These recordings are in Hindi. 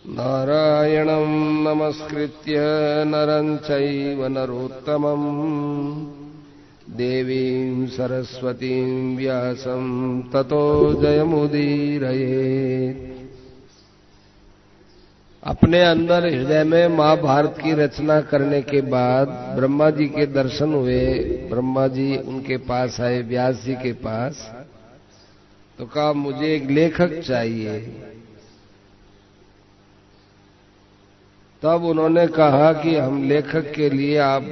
नारायणं नमस्कृत्य नरं चैव नरोत्तमं देवीं सरस्वतीं व्यासं ततो जयमुदीरयेत्। अपने अंदर हृदय में महाभारत की रचना करने के बाद ब्रह्मा जी के दर्शन हुए। ब्रह्मा जी उनके पास आए, व्यास जी के पास, तो कहा मुझे एक लेखक चाहिए। तब उन्होंने कहा कि हम लेखक के लिए आप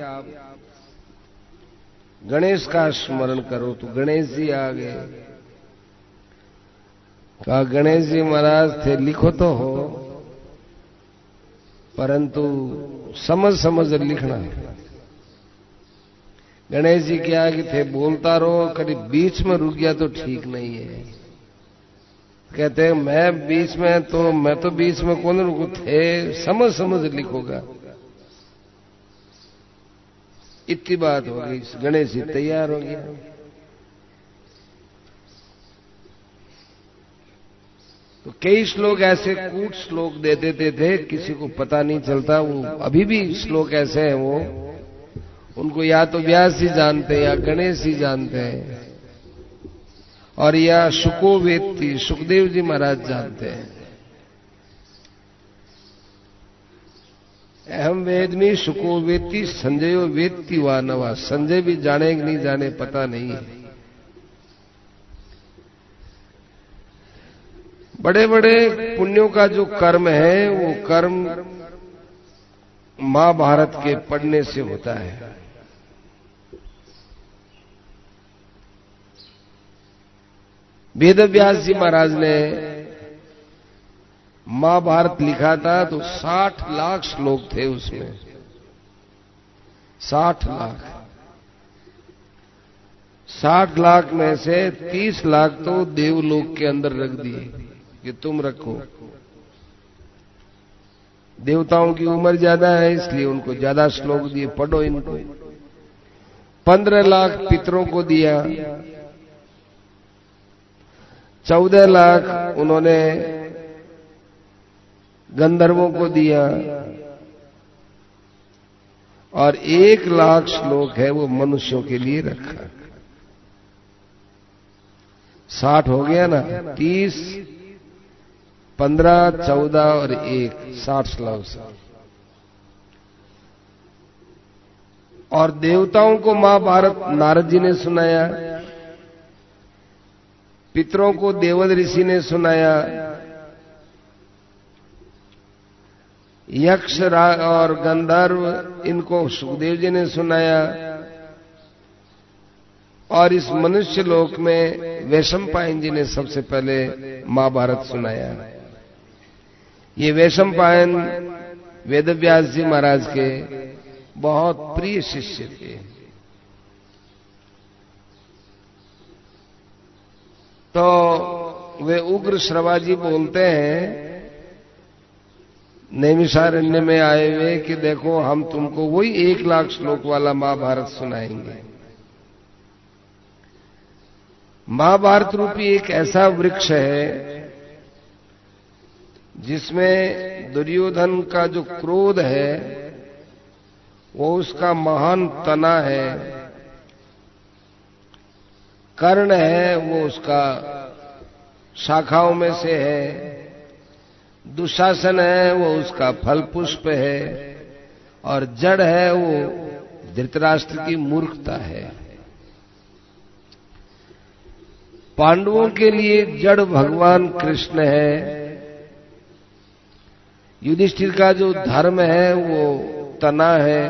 गणेश का स्मरण करो। तो गणेश जी आ गए। कहा गणेश जी महाराज थे, लिखो तो हो, परंतु समझ समझ लिखना। गणेश जी क्या कि थे, बोलता रहो, कभी बीच में रुक गया तो ठीक नहीं है। कहते हैं मैं बीच में कौन रुकू थे, समझ समझ लिखोगा। इतनी बात हो गई, गणेश जी तैयार हो गया। तो कई श्लोक ऐसे कूट श्लोक दे देते थे, किसी को पता नहीं चलता। वो अभी भी श्लोक ऐसे हैं, वो उनको या तो व्यास जी जानते हैं या गणेश जी जानते हैं, और या शुको वेत्ती सुखदेव जी महाराज जानते हैं। अहम वेदमी शुको वेत्ती संजयो वेत्ती वा नवा। संजय भी जाने कि नहीं जाने पता नहीं है। बड़े बड़े पुण्यों का जो कर्म है, वो कर्म महाभारत के पढ़ने से होता है। वेद व्यास जी महाराज ने महाभारत लिखा था, तो 60 लाख श्लोक थे उसमें। 60 लाख। 60 लाख में से 30 लाख तो देवलोक के अंदर रख दिए कि तुम रखो। देवताओं की उम्र ज्यादा है, इसलिए उनको ज्यादा श्लोक दिए, पढ़ो इनको। 15 लाख पितरों को दिया। 14 लाख उन्होंने गंधर्वों को दिया, और 1 लाख श्लोक है वो मनुष्यों के लिए रखा। 60 हो गया ना, 30, 15, 14 और 1, 60 श्लोक। और देवताओं को महाभारत नारद जी ने सुनाया, पितरों को देवद ऋषि ने सुनाया, यक्ष और गंधर्व इनको सुखदेव जी ने सुनाया, और इस मनुष्य लोक में वैशंपायन जी ने सबसे पहले महाभारत सुनाया। ये वैशंपायन वेदव्यास जी महाराज के बहुत प्रिय शिष्य थे। तो वे उग्र श्रवा जी बोलते हैं नैमिषारण्य में आए हुए कि देखो हम तुमको वही 1 लाख श्लोक वाला महाभारत सुनाएंगे। महाभारत रूपी एक ऐसा वृक्ष है जिसमें दुर्योधन का जो क्रोध है वो उसका महान तना है, कर्ण है वो उसका शाखाओं में से है, दुशासन है वो उसका फल पुष्प है, और जड़ है वो धृतराष्ट्र की मूर्खता है। पांडवों के लिए जड़ भगवान कृष्ण है। युधिष्ठिर का जो धर्म है वो तना है,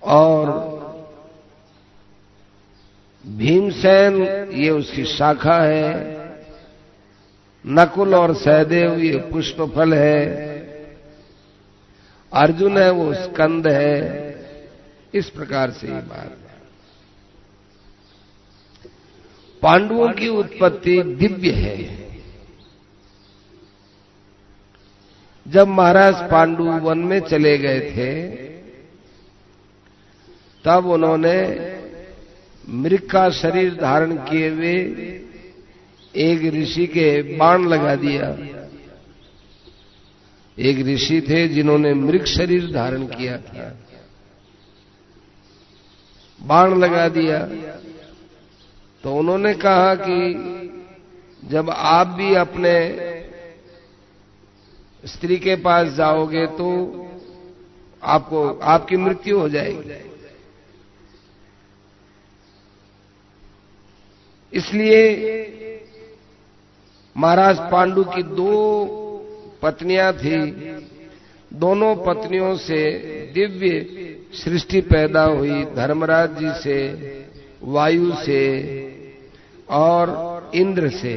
और भीमसेन ये उसकी शाखा है, नकुल और सहदेव ये पुष्पफल है, अर्जुन है वो स्कंद है। इस प्रकार से ये बात है। पांडवों की उत्पत्ति दिव्य है। जब महाराज पांडु वन में चले गए थे, तब उन्होंने मृग का शरीर धारण किए हुए एक ऋषि के बाण लगा दिया। एक ऋषि थे जिन्होंने मृग शरीर धारण किया था, बाण लगा दिया। तो उन्होंने कहा कि जब आप भी अपने स्त्री के पास जाओगे तो आपकी मृत्यु हो जाएगी। इसलिए महाराज पांडु की 2 पत्नियां थी, दोनों पत्नियों से दिव्य सृष्टि पैदा हुई, धर्मराज जी से, वायु से और इंद्र से।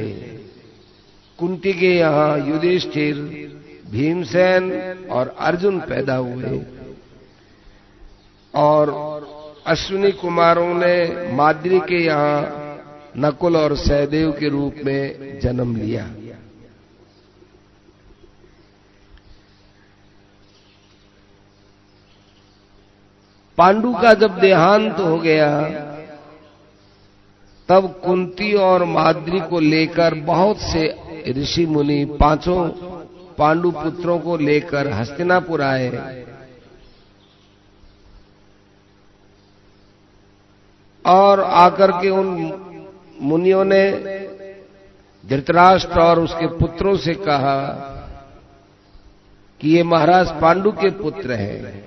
कुंती के यहां युधिष्ठिर, भीमसेन और अर्जुन पैदा हुए, और अश्विनी कुमारों ने माद्री के यहां नकुल और सहदेव के रूप में जन्म लिया। पांडु का जब देहांत हो गया तब कुंती और माद्री को लेकर बहुत से ऋषि मुनि 5 पांडु पुत्रों को लेकर हस्तिनापुर आए। और आकर के उन मुनियों ने धृतराष्ट्र और उसके पुत्रों से कहा कि ये महाराज पांडु के पुत्र हैं,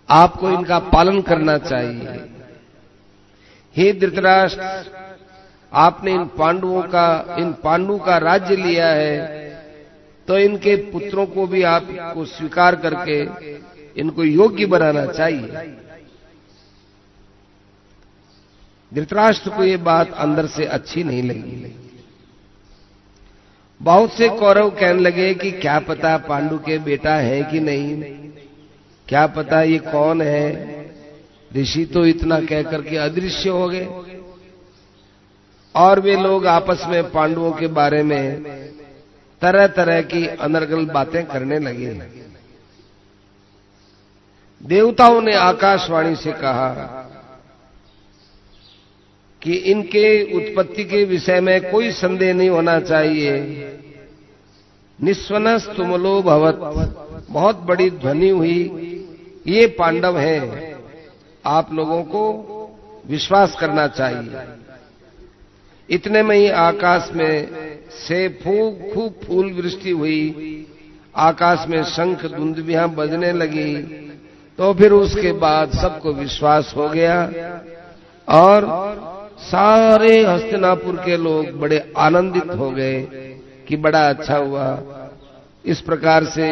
आपको इनका पालन करना चाहिए। हे धृतराष्ट्र, आपने इन पांडु का राज्य लिया है, तो इनके पुत्रों को भी आपको स्वीकार करके इनको योग्य बनाना चाहिए। धृतराष्ट्र को ये बात अंदर से अच्छी नहीं लगी। बहुत से कौरव कहने लगे कि क्या पता पांडु के बेटा है कि नहीं, क्या पता ये कौन है। ऋषि तो इतना कह करके अदृश्य हो गए, और वे लोग आपस में पांडवों के बारे में तरह तरह की अनर्गल बातें करने लगे। देवताओं ने आकाशवाणी से कहा कि इनके उत्पत्ति के विषय में कोई संदेह नहीं होना चाहिए। निस्वनस तुमलो भवत, बहुत बड़ी ध्वनि हुई, ये पांडव हैं, आप लोगों को विश्वास करना चाहिए। इतने में ही आकाश में से खूब फूल वृष्टि हुई, आकाश में शंख दुंदुभियां बजने लगी। तो फिर उसके बाद सबको विश्वास हो गया, और सारे हस्तिनापुर के लोग बड़े आनंदित हो गए कि बड़ा अच्छा हुआ। इस प्रकार से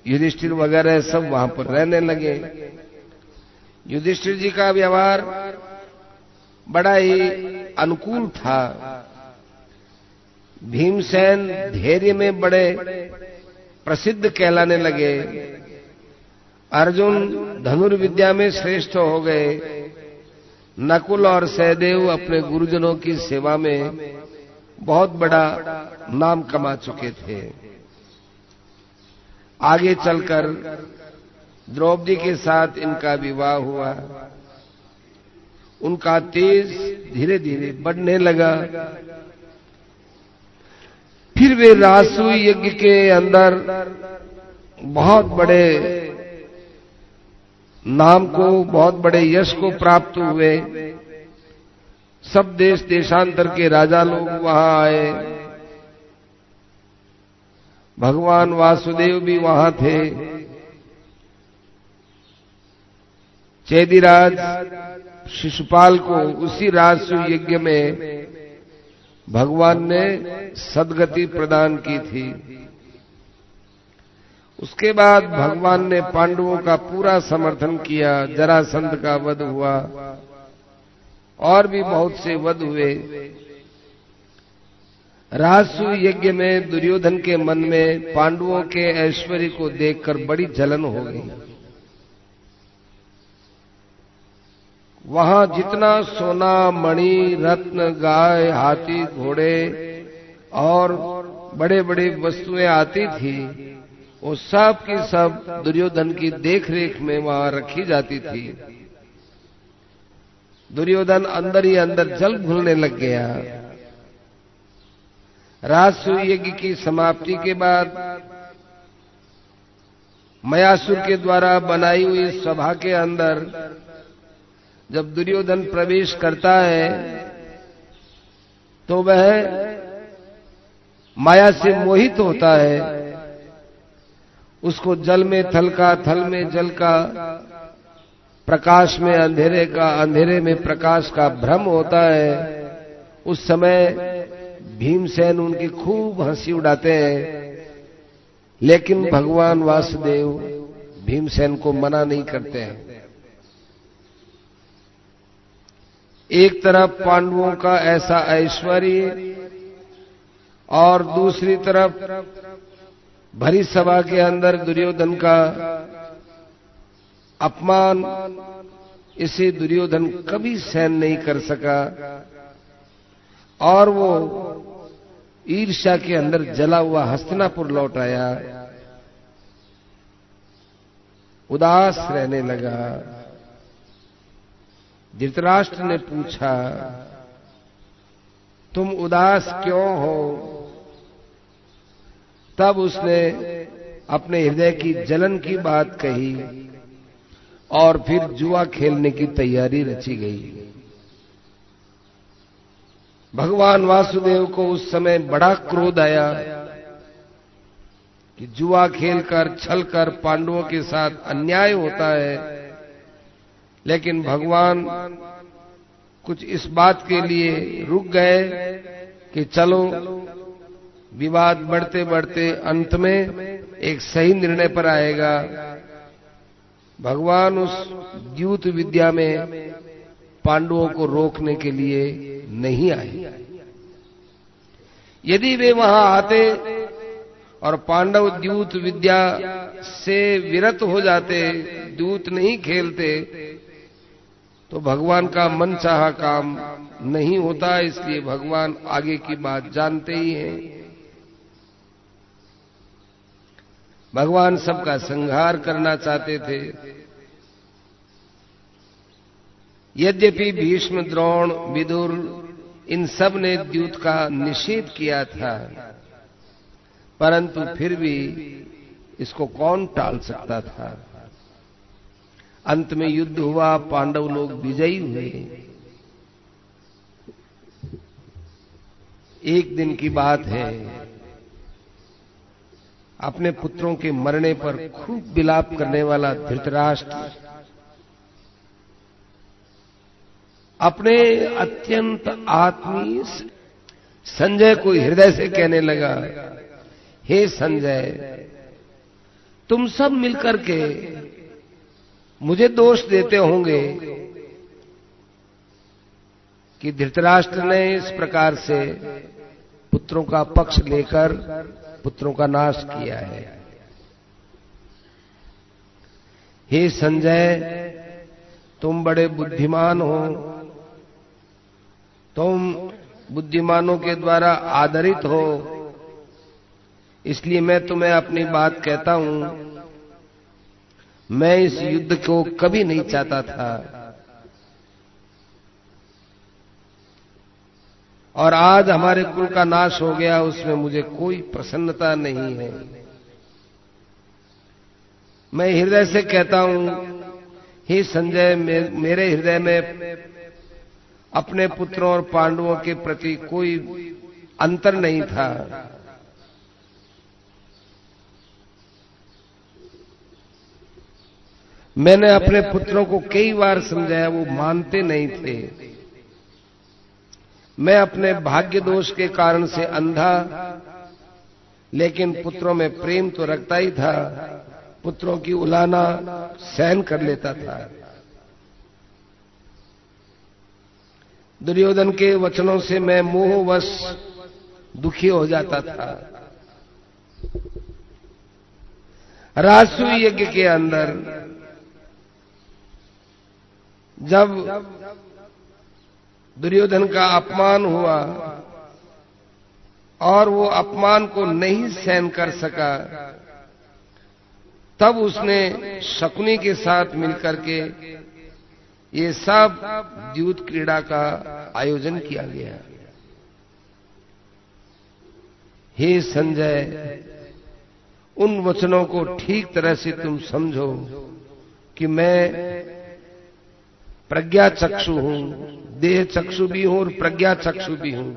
युधिष्ठिर वगैरह सब वहां पर रहने लगे। युधिष्ठिर जी का व्यवहार बड़ा ही अनुकूल था। भीमसेन धैर्य में बड़े प्रसिद्ध कहलाने लगे। अर्जुन धनुर्विद्या में श्रेष्ठ हो गए। नकुल और सहदेव अपने गुरुजनों की सेवा में बहुत बड़ा नाम कमा चुके थे। आगे चलकर द्रौपदी के साथ इनका विवाह हुआ। उनका तेज धीरे धीरे बढ़ने लगा। फिर वे रासु यज्ञ के अंदर बहुत बड़े नाम को, बहुत बड़े यश को प्राप्त हुए। सब देश देशांतर के राजा लोग वहां आए। भगवान वासुदेव भी वहां थे। चेदिराज शिशुपाल को उसी राजसु यज्ञ में भगवान ने सद्गति प्रदान की थी। उसके बाद भगवान ने पांडवों का पूरा समर्थन किया। जरासंध का वध हुआ, और भी बहुत से वध हुए। राजसु यज्ञ में दुर्योधन के मन में पांडवों के ऐश्वर्य को देखकर बड़ी जलन हो गई। वहां जितना सोना, मणि, रत्न, गाय, हाथी, घोड़े और बड़े बड़े वस्तुएं आती थी, वो सब की सब दुर्योधन की देखरेख में वहां रखी जाती थी। दुर्योधन अंदर ही अंदर जल घुलने लग गया। राजसूय यज्ञ की समाप्ति के बाद मयासुर के द्वारा बनाई हुई सभा के अंदर जब दुर्योधन प्रवेश करता है तो वह माया से मोहित होता है। उसको जल में थल का, थल में जल का, प्रकाश में अंधेरे का, अंधेरे में प्रकाश का भ्रम होता है। उस समय भीमसेन उनकी खूब हंसी उड़ाते हैं, लेकिन भगवान वासुदेव भीमसेन को मना नहीं करते हैं। एक तरफ पांडवों का ऐसा ऐश्वर्य और दूसरी तरफ भरी सभा के अंदर दुर्योधन का अपमान, इसे दुर्योधन कभी सहन नहीं कर सका और वो ईर्ष्या के अंदर जला हुआ हस्तिनापुर लौट आया, उदास रहने लगा। धृतराष्ट्र ने पूछा, तुम उदास क्यों हो? तब उसने अपने हृदय की जलन की बात कही और फिर जुआ खेलने की तैयारी रची गई। भगवान वासुदेव को उस समय बड़ा क्रोध आया कि जुआ खेलकर, छलकर पांडवों के साथ अन्याय होता है, लेकिन भगवान कुछ इस बात के लिए रुक गए कि चलो विवाद बढ़ते बढ़ते अंत में एक सही निर्णय पर आएगा। भगवान उस द्यूत विद्या में पांडवों को रोकने के लिए नहीं आए। यदि वे वहां आते और पांडव द्यूत विद्या से विरत हो जाते, द्यूत नहीं खेलते, तो भगवान का मनचाहा काम नहीं होता। इसलिए भगवान आगे की बात जानते ही हैं। भगवान सबका संहार करना चाहते थे। यद्यपि भीष्म, द्रोण, विदुर इन सब ने द्यूत का निषेध किया था, परंतु फिर भी इसको कौन टाल सकता था। अंत में युद्ध हुआ, पांडव लोग विजयी हुए। एक दिन की बात है, अपने पुत्रों के मरने पर खूब विलाप करने वाला धृतराष्ट्र अपने अत्यंत आत्मीय संजय को हृदय से कहने लगा, हे संजय, तुम सब मिलकर के मुझे दोष देते होंगे कि धृतराष्ट्र ने इस प्रकार से पुत्रों का पक्ष लेकर पुत्रों का नाश किया है। हे संजय, तुम बड़े बुद्धिमान हो, तुम बुद्धिमानों के द्वारा आदरित हो, इसलिए मैं तुम्हें अपनी बात कहता हूं। मैं इस युद्ध को कभी नहीं चाहता था और आज हमारे कुल का नाश हो गया, उसमें मुझे कोई प्रसन्नता नहीं है। मैं हृदय से कहता हूं, हे संजय, मेरे हृदय में अपने पुत्रों और पांडवों के प्रति कोई अंतर नहीं था। मैंने अपने पुत्रों को कई बार समझाया, वो मानते नहीं थे। मैं अपने भाग्य दोष के कारण से अंधा, लेकिन पुत्रों में प्रेम तो रखता ही था। पुत्रों की उलाहना सहन कर लेता था। दुर्योधन के वचनों से मैं मोहवश दुखी हो जाता था। राजसूय यज्ञ के अंदर जब दुर्योधन का अपमान हुआ और वो अपमान को नहीं सहन कर सका, तब उसने शकुनी के साथ मिलकर के ये सब द्यूत क्रीड़ा का आयोजन किया गया। हे संजय, उन वचनों को ठीक तरह से तुम समझो कि मैं प्रज्ञा चक्षु हूं, देह चक्षु भी हूं और प्रज्ञा चक्षु भी हूं।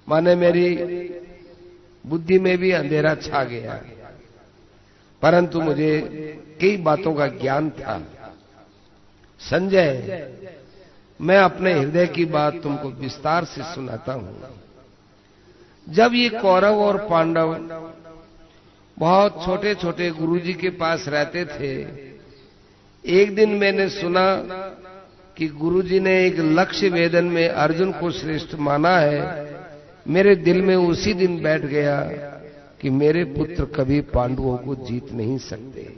माने मेरी बुद्धि में भी अंधेरा छा गया, परंतु मुझे कई बातों का ज्ञान था। संजय, मैं अपने हृदय की बात तुमको विस्तार से सुनाता हूं। जब ये कौरव और पांडव बहुत छोटे छोटे गुरुजी के पास रहते थे, एक दिन मैंने सुना कि गुरुजी ने एक लक्ष्य वेदन में अर्जुन को श्रेष्ठ माना है। मेरे दिल में उसी दिन बैठ गया कि मेरे पुत्र कभी पांडवों को जीत नहीं सकते।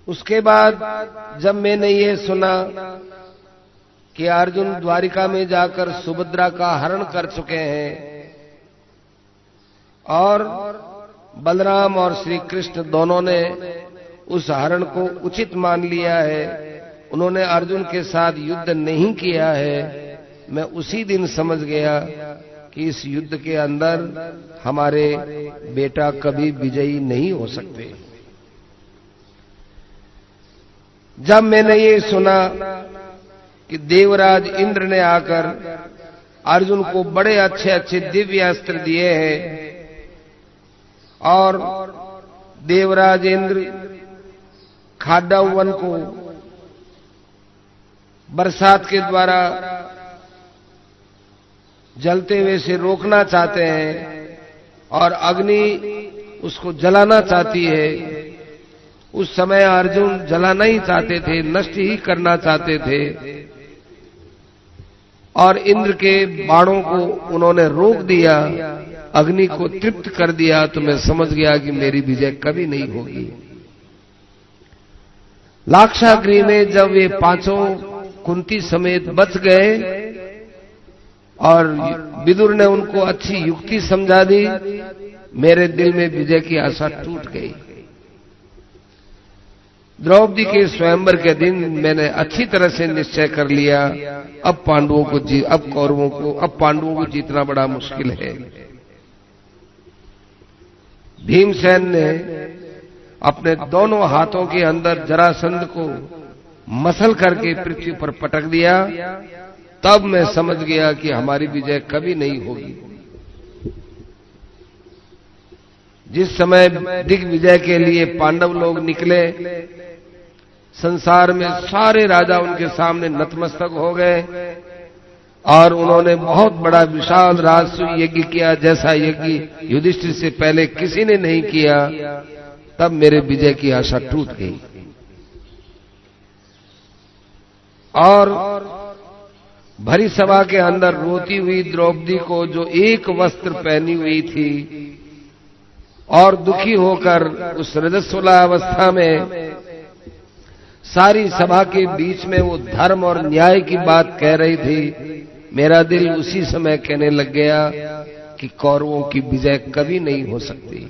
उसके बाद जब मैंने ये सुना कि अर्जुन द्वारिका में जाकर सुभद्रा का हरण कर चुके हैं और बलराम और श्री कृष्ण दोनों ने उस हरण को उचित मान लिया है, उन्होंने अर्जुन के साथ युद्ध नहीं किया है, मैं उसी दिन समझ गया कि इस युद्ध के अंदर हमारे बेटा कभी विजयी नहीं हो सकते। जब मैंने ये सुना कि देवराज इंद्र ने आकर अर्जुन को बड़े अच्छे अच्छे दिव्य अस्त्र दिए हैं और देवराज इंद्र खाड्डा वन को बरसात के द्वारा जलते हुए से रोकना चाहते हैं और अग्नि उसको जलाना चाहती है। उस समय अर्जुन जलाना ही चाहते थे, नष्ट ही करना चाहते थे और इंद्र के बाणों को उन्होंने रोक दिया, अग्नि को तृप्त कर दिया। तो मैं समझ गया कि मेरी विजय कभी नहीं होगी। लाक्षागृह में जब वे पांचों कुंती समेत बच गए और विदुर ने उनको अच्छी युक्ति समझा दी, मेरे दिल में विजय की आशा टूट गई। द्रौपदी के स्वयंवर के दिन मैंने अच्छी तरह से निश्चय कर लिया, अब पांडवों को जीतना बड़ा मुश्किल है। भीमसेन ने अपने दोनों हाथों के अंदर जरासंध को मसल करके पृथ्वी पर पटक दिया। तब मैं समझ गया कि हमारी विजय कभी नहीं होगी। जिस समय दिग्विजय के लिए पांडव लोग निकले, संसार में सारे राजा उनके सामने नतमस्तक हो गए और उन्होंने बहुत बड़ा विशाल राजसूय यज्ञ किया, जैसा यज्ञ युधिष्ठिर से पहले किसी ने नहीं किया। तब मेरे विजय की आशा टूट गई और भरी सभा के अंदर रोती हुई द्रौपदी को, जो एक वस्त्र पहनी हुई थी और दुखी होकर उस रजस्वला अवस्था में सारी सभा के बीच में वो धर्म और न्याय की बात कह रही थी, मेरा दिल उसी समय कहने लग गया कि कौरवों की विजय कभी नहीं हो सकती।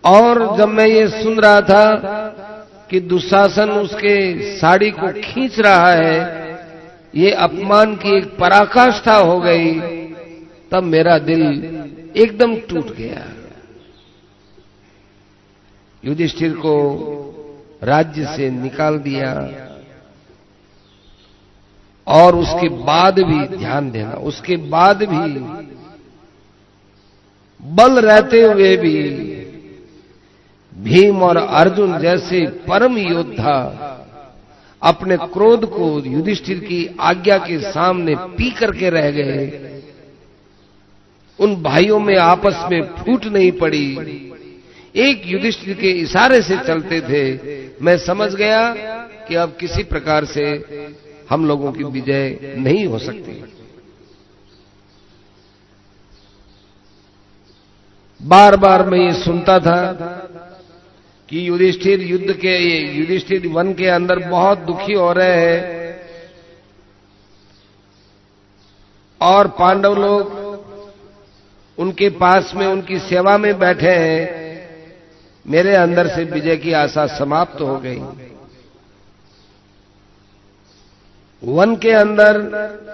और जब मैं ये सुन रहा था कि दुशासन उसके साड़ी को खींच रहा है, ये अपमान की एक पराकाष्ठा हो गई, तब मेरा दिल एकदम टूट गया। युधिष्ठिर को राज्य से निकाल दिया और उसके बाद भी ध्यान देना, उसके बाद भी बल रहते हुए भी भीम और अर्जुन जैसे परम योद्धा अपने क्रोध को युधिष्ठिर की आज्ञा के सामने पी करके रह गए। उन भाइयों में आपस में फूट नहीं पड़ी, एक युधिष्ठिर के इशारे से चलते थे। मैं समझ गया कि अब किसी प्रकार से हम लोगों की विजय नहीं हो सकती। बार बार मैं ये सुनता था कि युधिष्ठिर वन के अंदर बहुत दुखी हो रहे हैं और पांडव लोग उनके पास में उनकी सेवा में बैठे हैं। मेरे अंदर से विजय की आशा समाप्त हो गई। वन के अंदर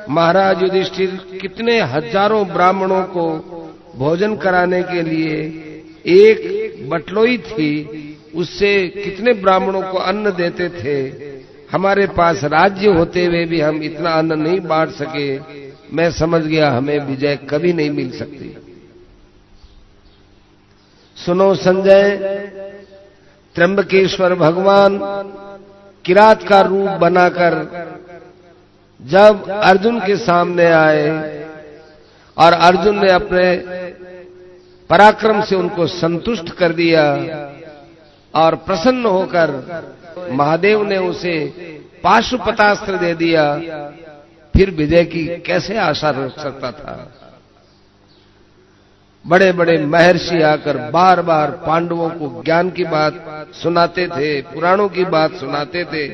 महाराज युधिष्ठिर कितने हजारों ब्राह्मणों को भोजन कराने के लिए एक बटलोई थी, उससे कितने ब्राह्मणों को अन्न देते थे। हमारे पास राज्य होते हुए भी हम इतना अन्न नहीं बांट सके। मैं समझ गया हमें विजय कभी नहीं मिल सकती। सुनो संजय, त्र्यंबकेश्वर भगवान किरात का रूप बनाकर जब अर्जुन के सामने आए और अर्जुन ने अपने पराक्रम से उनको संतुष्ट कर दिया और प्रसन्न होकर महादेव ने उसे पाशुपतास्त्र दे दिया, फिर विजय की कैसे आशा रख सकता था। बड़े बड़े महर्षि आकर बार बार पांडवों को ज्ञान की बात सुनाते थे, पुराणों की बात सुनाते थे।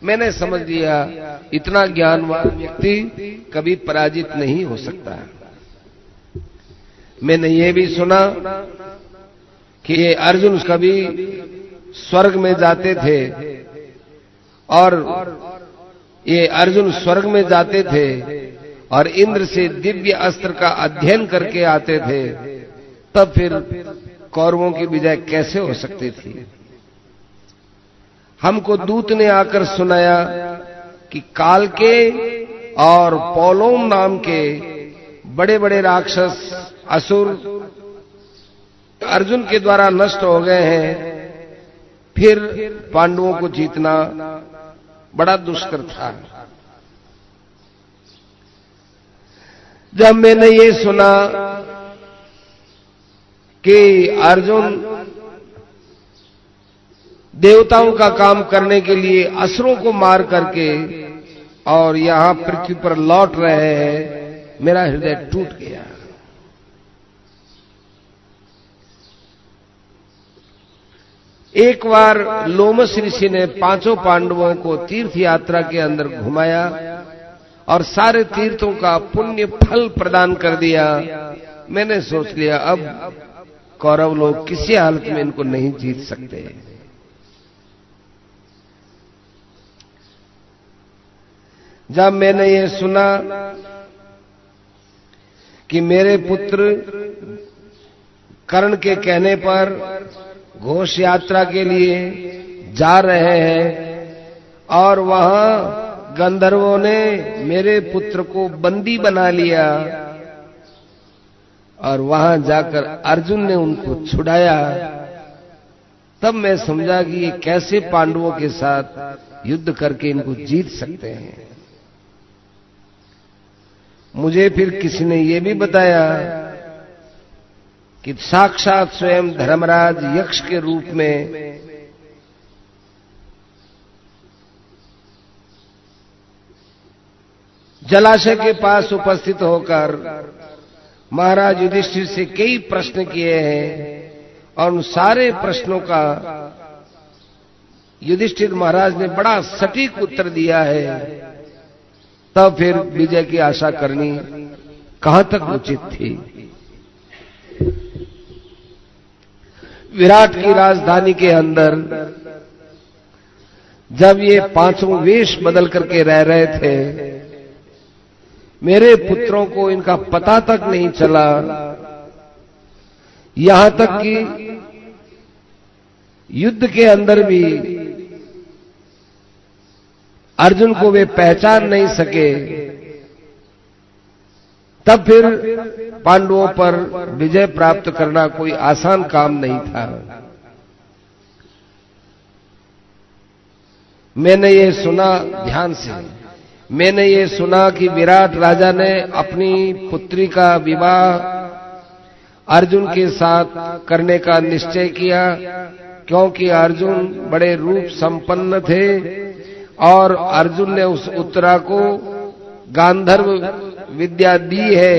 मैंने समझ लिया इतना ज्ञानवान व्यक्ति कभी पराजित नहीं हो सकता। मैंने ये भी सुना कि ये अर्जुन कभी स्वर्ग में जाते थे और ये अर्जुन स्वर्ग में जाते थे और इंद्र से दिव्य अस्त्र का अध्ययन करके आते थे, तब फिर कौरवों की विजय कैसे हो सकती थी। हमको दूत ने आकर सुनाया कि काल के और पौलोम नाम के बड़े बड़े राक्षस असुर अर्जुन के द्वारा नष्ट हो गए हैं। फिर पांडवों को जीतना बड़ा दुष्कर था। जब मैंने ये सुना कि अर्जुन देवताओं का काम करने के लिए असुरों को मार करके और यहां पृथ्वी पर लौट रहे हैं, मेरा हृदय टूट गया। एक बार लोमस ऋषि ने 5 पांडवों को तीर्थ यात्रा के अंदर घुमाया और सारे तीर्थों का पुण्य फल प्रदान कर दिया। मैंने सोच लिया अब कौरव लोग किसी हालत में इनको नहीं जीत सकते। जब मैंने ये सुना कि मेरे पुत्र कर्ण के कहने पर घोष यात्रा के लिए जा रहे हैं और वहां गंधर्वों ने मेरे पुत्र को बंदी बना लिया और वहां जाकर अर्जुन ने उनको छुड़ाया, तब मैं समझा कि ये कैसे पांडवों के साथ युद्ध करके इनको जीत सकते हैं। मुझे फिर किसी ने ये भी बताया कि साक्षात स्वयं धर्मराज यक्ष के रूप में जलाशय के पास उपस्थित होकर महाराज युधिष्ठिर से कई प्रश्न किए हैं और उन सारे प्रश्नों का युधिष्ठिर महाराज ने बड़ा सटीक उत्तर दिया है। तब फिर विजय की आशा करनी कहां तक उचित थी। विराट की राजधानी के अंदर जब ये 5 वेश बदल करके रह रहे थे, मेरे पुत्रों को इनका पता तक नहीं चला। यहां तक कि युद्ध के अंदर भी अर्जुन को वे पहचान नहीं सके। तब फिर पांडवों पर विजय प्राप्त करना कोई आसान काम नहीं था। मैंने ये सुना ध्यान से, मैंने ये सुना कि विराट राजा ने अपनी पुत्री का विवाह अर्जुन के साथ करने का निश्चय किया, क्योंकि अर्जुन बड़े रूप संपन्न थे और अर्जुन ने उस उत्तरा को गांधर्व विद्या दी है,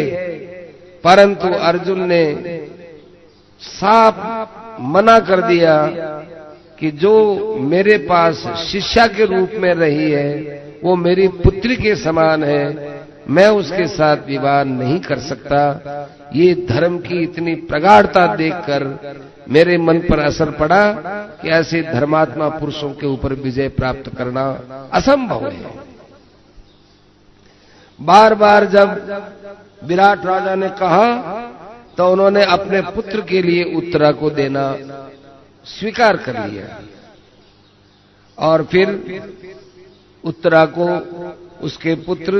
परंतु अर्जुन ने साफ मना कर दिया कि जो मेरे पास शिष्या के रूप में रही है वो मेरी पुत्री के समान है, मैं उसके साथ विवाह नहीं कर सकता। ये धर्म की इतनी प्रगाढ़ता देखकर मेरे मन पर असर पड़ा कि ऐसे धर्मात्मा पुरुषों के ऊपर विजय प्राप्त करना असंभव है। बार बार जब विराट राजा ने कहा तो उन्होंने अपने पुत्र के लिए उत्तरा को देना स्वीकार कर लिया और फिर उत्तरा को उसके पुत्र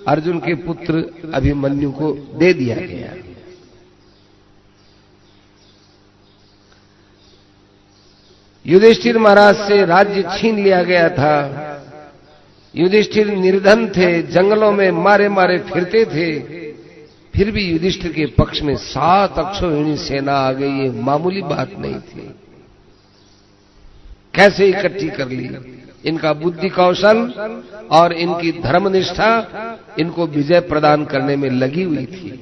अर्जुन के पुत्र अभिमन्यु को दे दिया गया। युधिष्ठिर महाराज से राज्य छीन लिया गया था। युधिष्ठिर निर्धन थे, जंगलों में मारे मारे फिरते थे, फिर भी युधिष्ठिर के पक्ष में 7 अक्षौहिणी सेना आ गई। ये मामूली बात नहीं थी। कैसे इकट्ठी कर ली? इनका बुद्धि कौशल और इनकी धर्मनिष्ठा इनको विजय प्रदान करने में लगी हुई थी।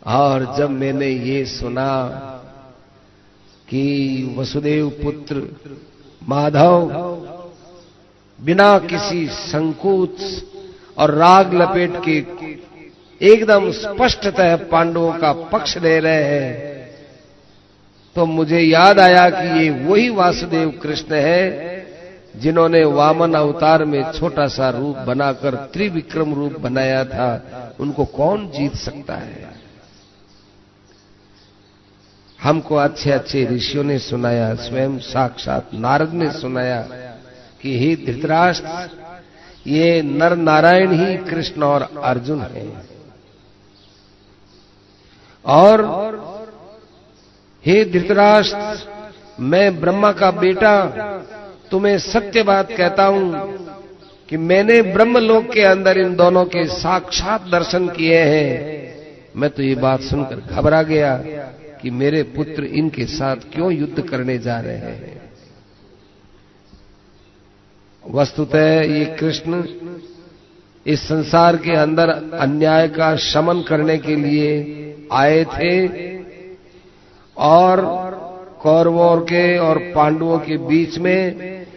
और जब मैंने ये सुना कि वसुदेव पुत्र माधव बिना किसी संकोच और राग लपेट के एकदम स्पष्टतः पांडवों का पक्ष ले रहे हैं, तो मुझे याद आया कि ये वही वासुदेव कृष्ण है जिन्होंने वामन अवतार में छोटा सा रूप बनाकर त्रिविक्रम रूप बनाया था। उनको कौन जीत सकता है? हमको अच्छे अच्छे ऋषियों ने सुनाया, स्वयं साक्षात नारद ने सुनाया कि हे धृतराष्ट्र, ये नर नारायण ही कृष्ण और अर्जुन हैं। और हे धृतराष्ट्र, मैं ब्रह्मा का बेटा तुम्हें सत्य बात कहता हूं कि मैंने ब्रह्मलोक के अंदर इन दोनों के साक्षात दर्शन किए हैं। मैं तो ये बात सुनकर घबरा गया कि मेरे पुत्र इनके साथ क्यों युद्ध करने जा रहे हैं। वस्तुतः ये कृष्ण इस संसार के अंदर अन्याय का शमन करने के लिए आए थे और कौरवों के और पांडवों के बीच में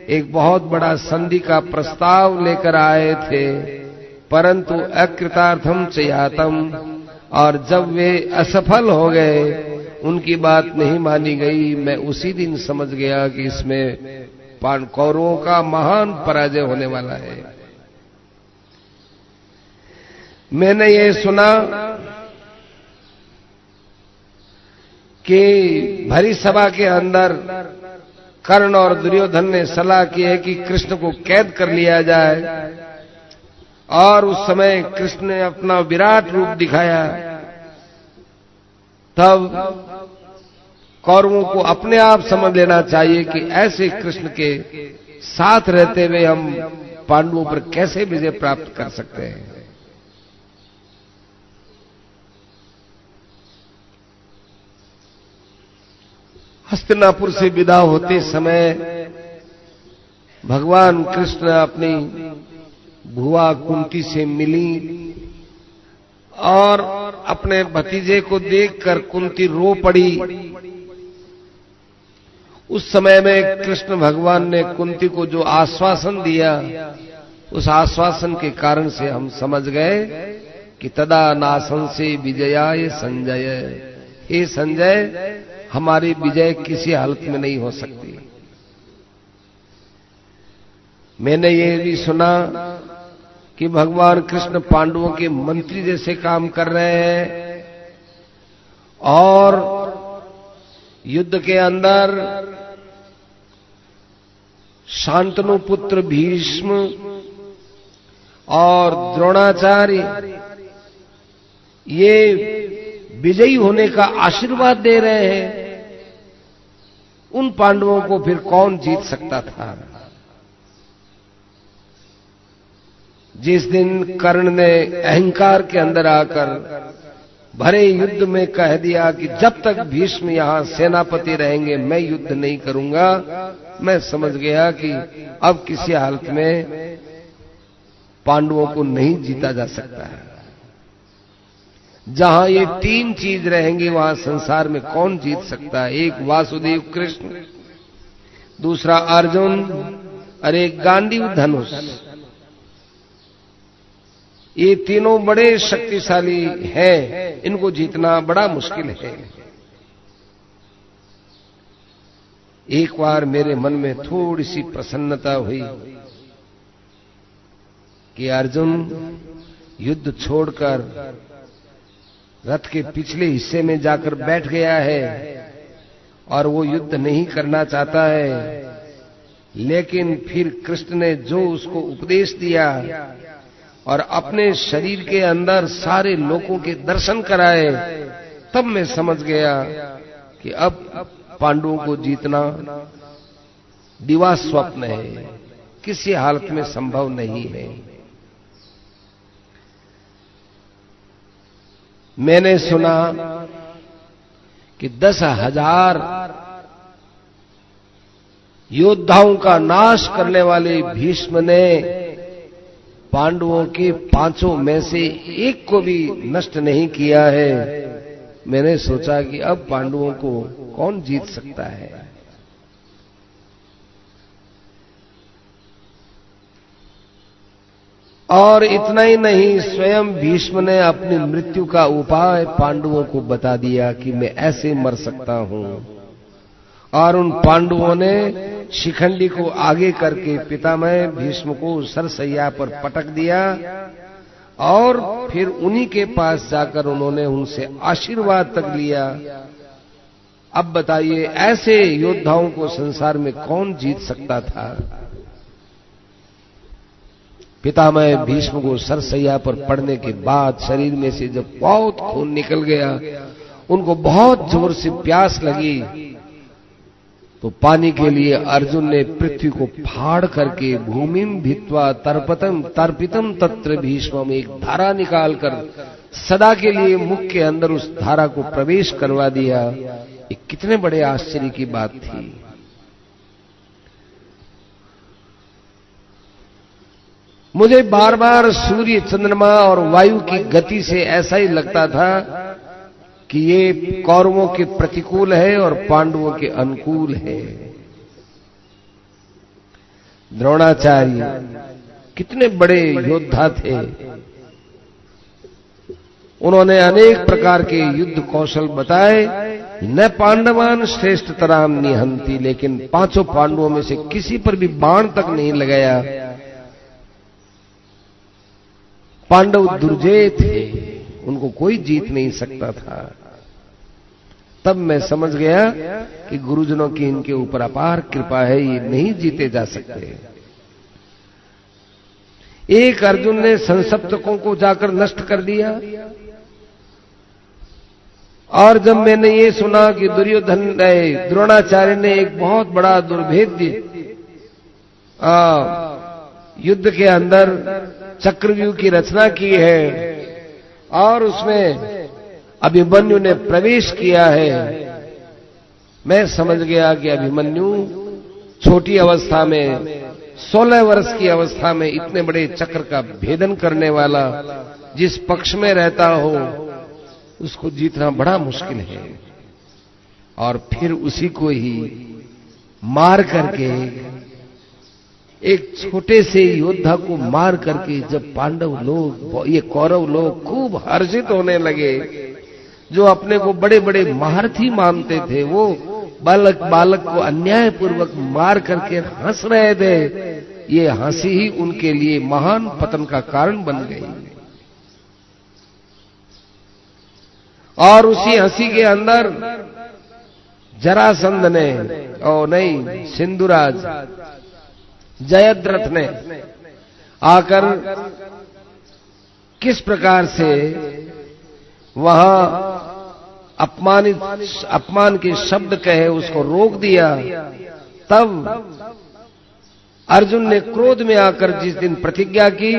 एक बहुत बड़ा संधि का प्रस्ताव लेकर आए थे, परंतु अकृतार्थम च यातम। और जब वे असफल हो गए, उनकी बात नहीं मानी गई, मैं उसी दिन समझ गया कि इसमें कौरवों का महान पराजय होने वाला है। मैंने ये सुना कि भरी सभा के अंदर कर्ण और दुर्योधन ने सलाह की है कि कृष्ण को कैद कर लिया जाए, और उस समय कृष्ण ने अपना विराट रूप दिखाया। तब कौरवों को अपने आप समझ लेना चाहिए कि ऐसे कृष्ण के साथ रहते हुए हम पांडवों पर कैसे विजय प्राप्त कर सकते हैं। हस्तिनापुर से विदा होते समय भगवान कृष्ण अपनी भुआ कुंती से मिली और अपने भतीजे को देखकर कुंती रो पड़ी। उस समय में कृष्ण भगवान ने कुंती को जो आश्वासन दिया, उस आश्वासन के कारण से हम समझ गए कि तदा नासंसे विजयाय संजय। हे संजय, हमारी विजय किसी हालत में नहीं हो सकती। मैंने ये भी सुना कि भगवान कृष्ण पांडवों के मंत्री जैसे काम कर रहे हैं और युद्ध के अंदर शांतनु पुत्र भीष्म और द्रोणाचार्य ये विजयी होने का आशीर्वाद दे रहे हैं। उन पांडवों को फिर कौन जीत सकता था? जिस दिन कर्ण ने अहंकार के अंदर आकर भरे युद्ध में कह दिया कि जब तक भीष्म यहां सेनापति रहेंगे मैं युद्ध नहीं करूंगा, मैं समझ गया कि अब किसी हालत में पांडवों को नहीं जीता जा सकता है। जहां ये 3 चीज रहेंगी वहां संसार में कौन जीत सकता है? एक वासुदेव कृष्ण, दूसरा अर्जुन और एक गांडीव धनुष। ये तीनों बड़े शक्तिशाली हैं, इनको जीतना बड़ा मुश्किल है। एक बार मेरे मन में थोड़ी सी प्रसन्नता हुई कि अर्जुन युद्ध छोड़कर रथ के पिछले हिस्से में जाकर बैठ गया है और वो युद्ध नहीं करना चाहता है। लेकिन फिर कृष्ण ने जो उसको उपदेश दिया और अपने शरीर के अंदर सारे लोगों के दर्शन कराए, तब मैं समझ गया कि अब पांडवों को जीतना दिवा स्वप्न है, किसी हालत में संभव नहीं है। मैंने सुना कि 10,000 योद्धाओं का नाश करने वाले भीष्म ने पांडवों के 5 में से एक को भी नष्ट नहीं किया है। मैंने सोचा कि अब पांडवों को कौन जीत सकता है। और इतना ही नहीं, स्वयं भीष्म ने अपनी मृत्यु का उपाय पांडवों को बता दिया कि मैं ऐसे मर सकता हूं। और उन पांडवों ने शिखंडी को आगे करके पितामह भीष्म को सरसैया पर पटक दिया और फिर उन्हीं के पास जाकर उन्होंने उनसे आशीर्वाद तक लिया। अब बताइए, ऐसे योद्धाओं को संसार में कौन जीत सकता था। पितामह भीष्म को सरसैया पर पड़ने के बाद शरीर में से जब बहुत खून निकल गया, उनको बहुत जोर से प्यास लगी, तो पानी के लिए अर्जुन ने पृथ्वी को फाड़ करके भूमिम भित्वा तर्पितम तत्र भीष्मम एक धारा निकालकर सदा के लिए मुख के अंदर उस धारा को प्रवेश करवा दिया। ये कितने बड़े आश्चर्य की बात थी। मुझे बार बार सूर्य, चंद्रमा और वायु की गति से ऐसा ही लगता था कि ये कौरवों के प्रतिकूल है और पांडवों के अनुकूल है। द्रोणाचार्य कितने बड़े योद्धा थे। उन्होंने अनेक प्रकार के युद्ध कौशल बताए। न पांडवान श्रेष्ठतराम निहंती, लेकिन 5 पांडवों में से किसी पर भी बाण तक नहीं लगाया। पांडव दुर्जय थे, उनको कोई जीत नहीं सकता था। तब मैं समझ गया कि गुरुजनों की इनके ऊपर अपार कृपा है, ये नहीं जीते जा सकते। एक अर्जुन ने संसप्तकों को जाकर नष्ट कर दिया। और जब मैंने ये सुना कि द्रोणाचार्य ने एक बहुत बड़ा दुर्भेद्य युद्ध के अंदर चक्रव्यूह की रचना की है और उसमें अभिमन्यु ने प्रवेश किया है, मैं समझ गया कि अभिमन्यु छोटी अवस्था में 16 वर्ष की अवस्था में इतने बड़े चक्र का भेदन करने वाला जिस पक्ष में रहता हो उसको जीतना बड़ा मुश्किल है। और फिर उसी को ही मार करके, एक छोटे से योद्धा को मार करके जब पांडव लोग, ये कौरव लोग खूब हर्षित होने लगे, जो अपने को बड़े बड़े महारथी मानते थे, वो बालक को अन्यायपूर्वक मार करके हंस रहे थे। ये हंसी ही उनके लिए महान पतन का कारण बन गई। और उसी हंसी के अंदर जरासंध ने, ओ नहीं, सिंधुराज जयद्रथ ने आकर किस प्रकार से वहां अपमान के शब्द कहे उसको रोक दिया। तब अर्जुन ने क्रोध में आकर जिस दिन प्रतिज्ञा की,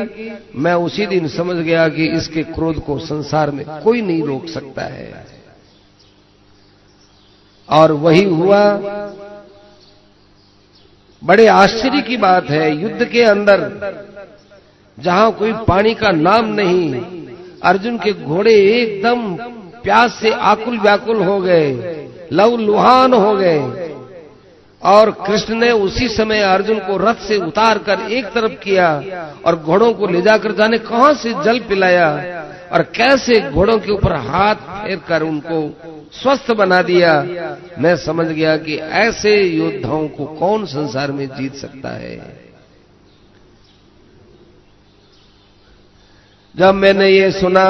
मैं उसी दिन समझ गया कि इसके क्रोध को संसार में कोई नहीं रोक सकता है। और वही हुआ। बड़े आश्चर्य की बात है, युद्ध के अंदर जहां कोई पानी का नाम नहीं, अर्जुन के घोड़े एकदम प्यास से आकुल व्याकुल हो गए, लहूलुहान हो गए। और कृष्ण ने उसी समय अर्जुन को रथ से उतारकर एक तरफ किया और घोड़ों को ले जाकर जाने कहां से जल पिलाया और कैसे घोड़ों के ऊपर हाथ फेर कर उनको स्वस्थ बना दिया। मैं समझ गया कि ऐसे योद्धाओं को कौन संसार में जीत सकता है। जब मैंने ये सुना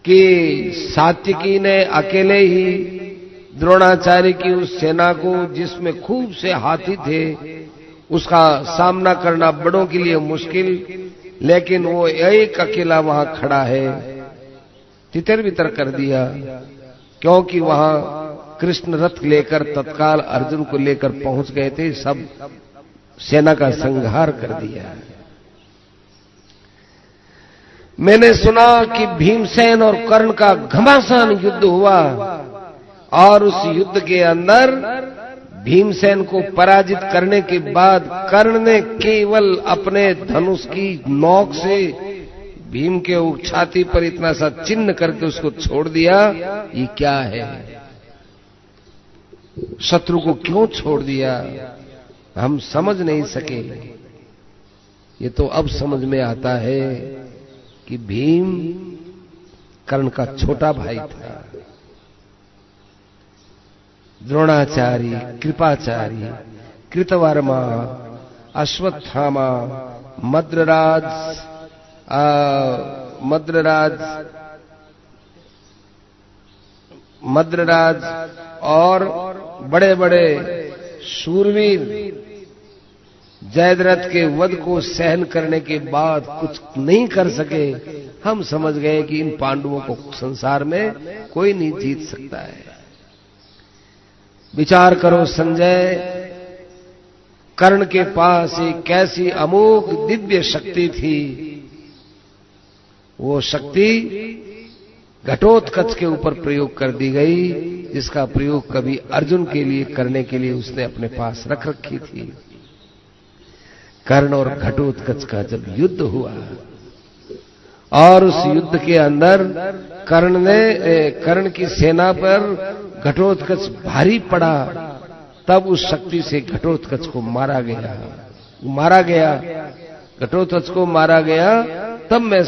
कि सात्यकी ने अकेले ही द्रोणाचार्य की उस सेना को, जिसमें खूब से हाथी थे, उसका सामना करना बड़ों के लिए मुश्किल, लेकिन वो एक अकेला वहां खड़ा है, तितर बितर कर दिया। क्योंकि वहां कृष्ण रथ लेकर तत्काल अर्जुन को लेकर पहुंच गए थे, सब सेना का संहार कर दिया। मैंने सुना कि भीमसेन और कर्ण का घमासान युद्ध हुआ और उस युद्ध के अंदर भीमसेन को पराजित करने के बाद कर्ण ने केवल अपने धनुष की नोक से भीम के छाती पर इतना सा चिन्ह करके उसको छोड़ दिया। ये क्या है? शत्रु को क्यों छोड़ दिया, हम समझ नहीं सके। ये तो अब समझ में आता है कि भीम कर्ण का छोटा भाई था। द्रोणाचार्य, कृपाचार्य, कृतवर्मा, अश्वत्थामा, मद्रराज और बड़े बड़े शूरवीर जयद्रथ के वध को सहन करने के बाद कुछ नहीं कर सके। हम समझ गए कि इन पांडवों को संसार में कोई नहीं जीत सकता है। विचार करो संजय, कर्ण के पास एक कैसी अमोघ दिव्य शक्ति थी। वो शक्ति घटोत्कच के ऊपर प्रयोग कर दी गई, जिसका प्रयोग कभी अर्जुन के लिए करने के लिए उसने अपने पास रख रखी थी। कर्ण और घटोत्कच का जब युद्ध हुआ और उस युद्ध के अंदर कर्ण की सेना पर घटोत्कच भारी पड़ा, तब उस शक्ति से घटोत्कच को मारा गया। घटोत्कच को मारा गया। तब मैं